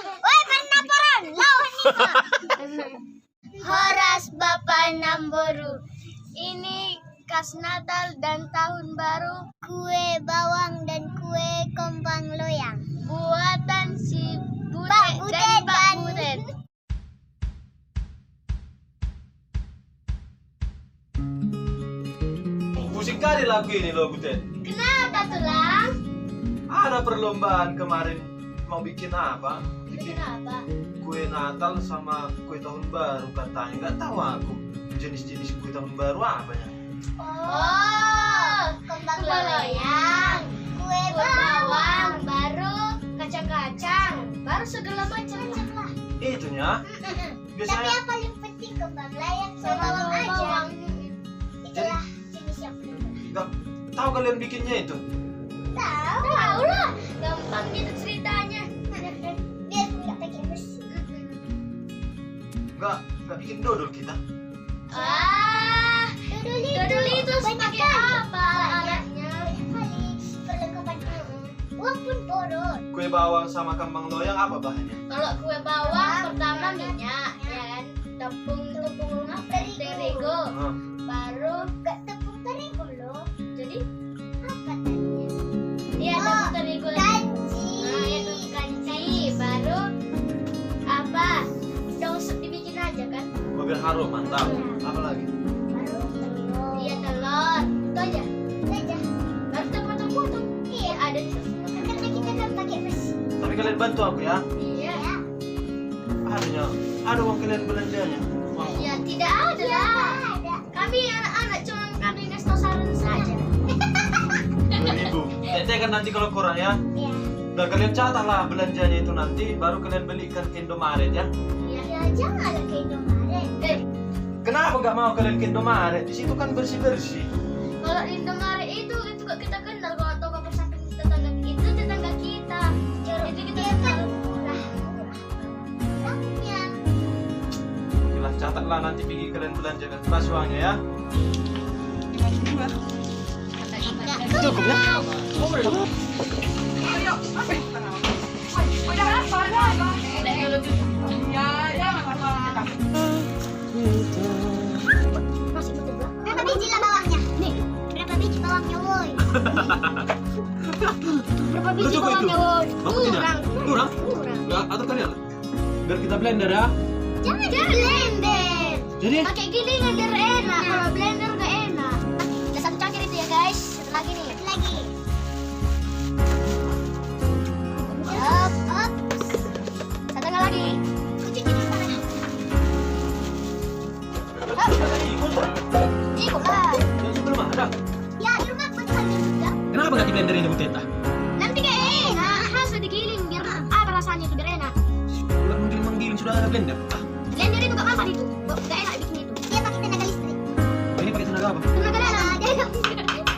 Woi, penamparan, lawan Horas Bapak Namboru. Ini khas Natal dan Tahun Baru. Kue bawang dan kue kembang loyang. Buatan si Butet dan Pak Butet. Pusing kali lagu ini loh Butet. Kenapa tuh, Lang? Ada perlombaan kemarin mau bikin apa? Bikin apa? Kue Natal sama kue Tahun Baru katanya. Nggak tahu aku jenis-jenis kue Tahun Baru apa ya. Oh, kembang loyang, kue bawang, baru kacang-kacang, baru segala macam lah. Itunya biasanya. Tapi yang paling penting kembang loyang sama bawang aja. Itulah jenis yang paling penting. Nggak tahu kalian bikinnya itu? Tahu lah, gampang gitu ceritanya. Biar nggak pakai mesin. Nggak bikin dodol kita. Dodol itu pakai apa alatnya? Perlengkapan uang pun boros. Kue bawang sama kembang loyang apa bahannya? Kalau kue bawang pertama minyak, ya kan? Tepung terigu. Baru tepung terigu loh. Jadi apa tadinya? Iya, tepung terigu. Kanci. Nah, ya tepung kanci. Baru apa? Daun dibikin aja kan? Biar harum, mantap. Apa lagi? Baru telur. Iya, telur. Itu aja. Itu aja. Baru tepung-tepung. Iya, ada karena kita kan pakai mesin. Tapi kalian bantu aku ya. Iya. Ada uang kalian belanjanya. Ya tidak ada lah. Kami anak-anak cuma kami ngasih tahu saran saja. 2.000. Ente kan nanti kalau kurang ya. Iya. Udah kalian catat lah belanjanya itu nanti, baru kalian belikan ke Indomaret ya. Iya, jangan ada ke Indomaret. Kenapa nggak mau kalian ke Indomaret? Di situ kan bersih-bersih. Kalau di Indomaret itu kok kita kenal. Kalau toko pesantren tetangga itu tetangga kita. Itu kita kenal. Murah. Okelah, catatlah nanti pergi kalian belanja kan pas uangnya ya. Cukup ya? Masih betul bro. Berapa biji lah bawangnya? Nih, berapa biji bawangnya woi? Berapa biji Cukup itu? bawangnya woi? Mau tidak? Kurang? Kurang. Ya, atau kalian? Biar kita blender ya. Jangan blender. Jadi? Pakai gilingan biar enak. Kalau blender gak enak. Ada satu cangkir itu ya guys. Satu lagi nih. Satu lagi. Up. Satu lagi. Kucing ini mana? Ikut lah. Yang sebelum ada. Ya di rumah pun ada juga. Kenapa nggak di blender ini Buteta? Nanti gak enak. Harus digiling biar apa rasanya itu biar enak. Udah menggiling sudah ada blender. Blender itu gak mampan itu. Gak enak bikin itu. Dia pakai tenaga listrik. Ini pakai tenaga apa? Tenaga listrik.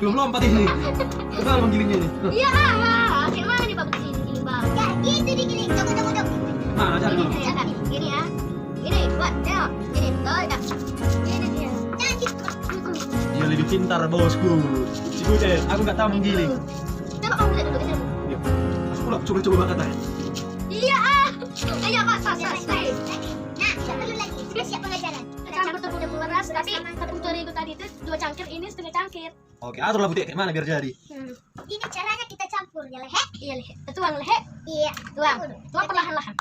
Belum lompat ini. Coba menggilingnya ini. Iya, gimana nih Pak begini, Pak? Ya, gitu digiling. Coba. Nah, ajar dulu. Gini ya. Gini, buat. Tengok. Gini, tuh, dah. Gini dia. Jangan gitu. Dia lebih pintar bosku. Si Butet, aku nggak tahu menggiling. Coba kamu lihat dulu, kita dulu. Yuk, aku coba katanya. Iya, ayo Pak, sas. Nah, tidak perlu lagi. Sudah siap pengajaran. Campur tepung beras, tapi tepung terigu tadi itu 2 cangkir, ini setengah cangkir. Oke, aturlah Butet, kayak mana biar jadi. Ini caranya kita campur ya, Lehe. Iya, Lehe. Tuang, Lehe. Iya. Tuang perlahan-lahan.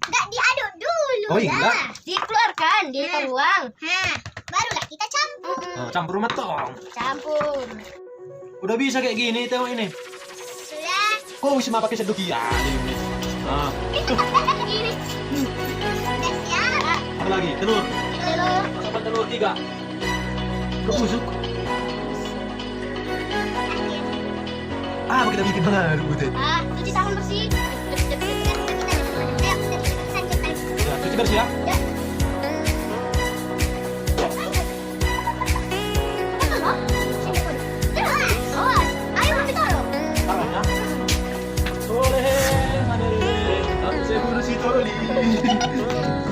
Enggak diaduk dulu. Oh, enggak. Dikeluarkan, dituang. Barulah kita campur. Oh, campur matang. Campur. Udah bisa kayak gini, tengok ini. Sudah. Oh, bisa pakai seduki ya. Nah, Ini. Sudah siap. apa lagi? Telur. Telur. Sampai telur 3. Kebusuk. Apa kita bikin baru Butet? Cuci tangan bersih. Ya, cuci bersih ya. Ya. Tangannya. Soleh, manere, tapi saya bersih toli.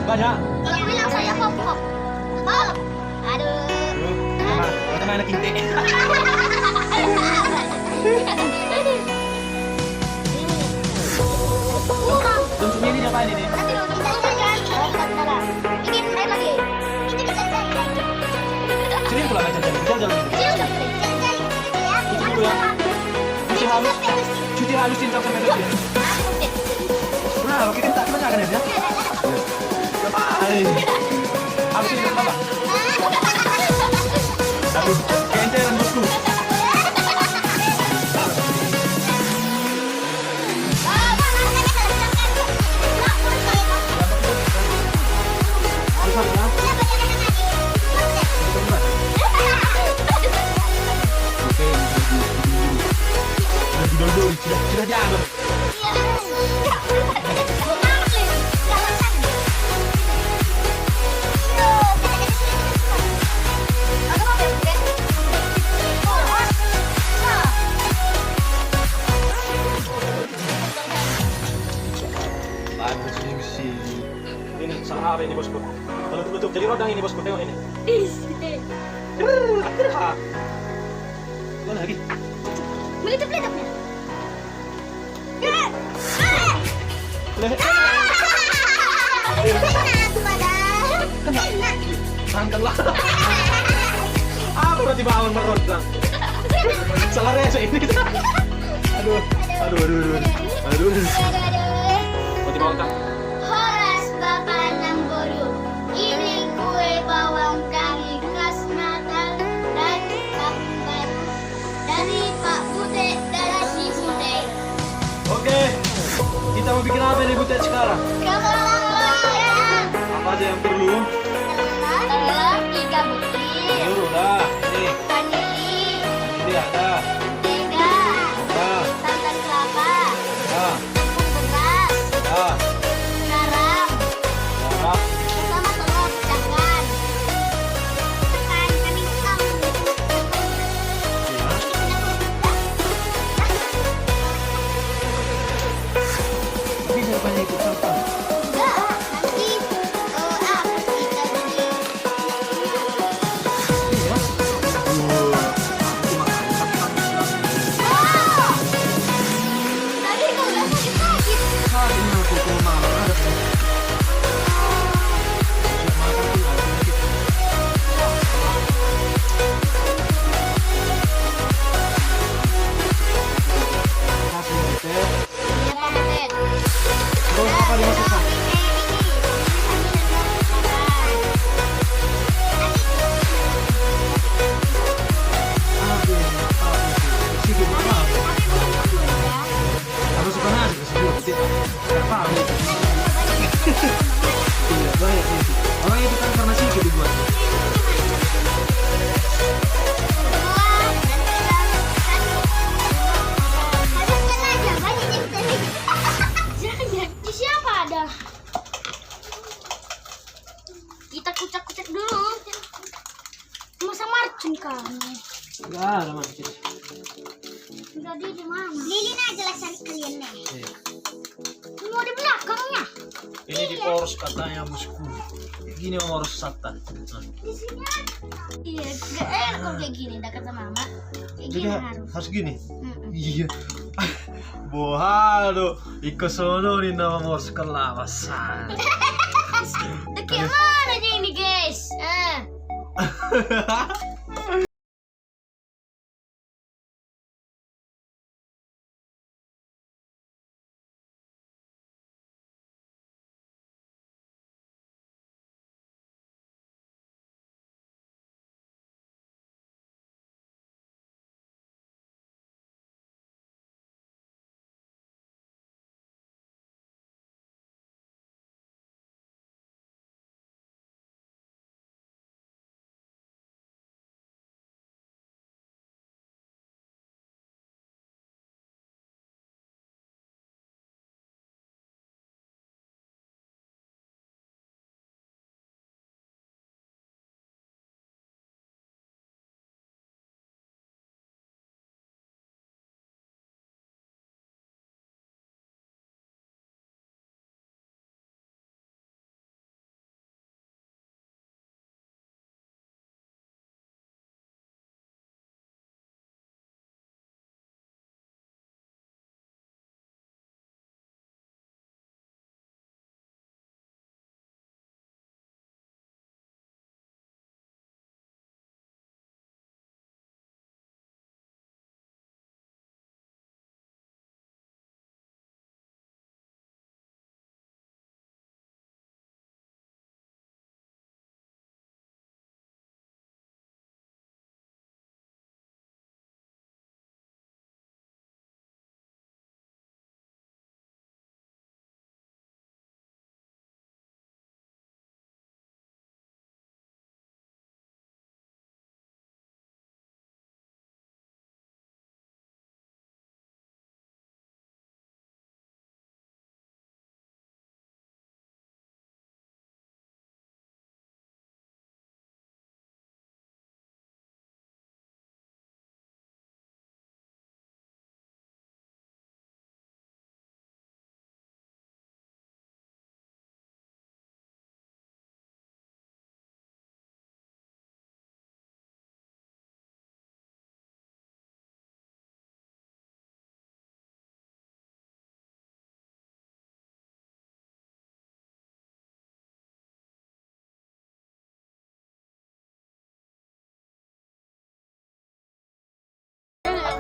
Banyak. Kalau bilang saya hop. Aduh. Mana? Mana kintik? apa ini nih? Nanti dulu tunggu kan. Ini air lagi. Ini bisa cari. Sini pula macam jadi jalan. Ini udah boleh. Cuci dulu ya. Cuci halus cinta sampai bersih. Nah, kita tak banyak kan ya? Hai. Halusin dulu apa? Aduh, kenceran bosku. Sudah dianggap. Bagus sih. Ini salah apa ini bosku? Kalau tutup jadi rodang ini bosku, tengok ini. Mana lagi? Meletup-letupnya. Sangkanlah. Apa berarti bangun merodang? Salah rese ini. Aduh. Berarti bangun kan? Horas Bapak Nanggoru. Ini kue bawang kari khas Natal dan tahun baru dari Pak Bude dari si Bude. Oke. Kita mau bikin apa nih butet sekarang? Kemudian Apa aja yang perlu? telur 3 butir, Telur udah. Nih, vanili ini ada. 3, Ada. santan kelapa, Ada. tepung beras, Ada. garam, Ada. bersama telur pecahkan. Tekan kami kamu. Tapi siapanya ikut serta? Enggak, nanti apa sih tadi? Iya. Oh! Tadi kau bilang sakit-sakit. Ini aku ke mama ada. Siap makan tuh ada sedikit. Kasih butet. Iya, Pak Butet. Terus apa dimasukkan? Sedikit apa? Harus suka nasi ke sebelah butet. Nggak paham ya. Iya, banyak sih. Orang itu kan karena sedikit dibuat. Siapa ada? Kita kucak-kucak dulu. Masa marcin kamu? Enggak ada macam. Jadi di mana? Lilin aja lah cari kalian nih. Iya. Mau di belakangnya. Ini di poros katanya bosku. Gini om harus satan. Nah. Di sini. Iya, gak enak kalau kayak gini dekat sama mama. Kayak Jadi gini harus. harus gini. Mm-mm. Iya. Bohado, iko sono ni nama morse kelawasan. Kayak mana aja ini guys?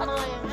Oh, yang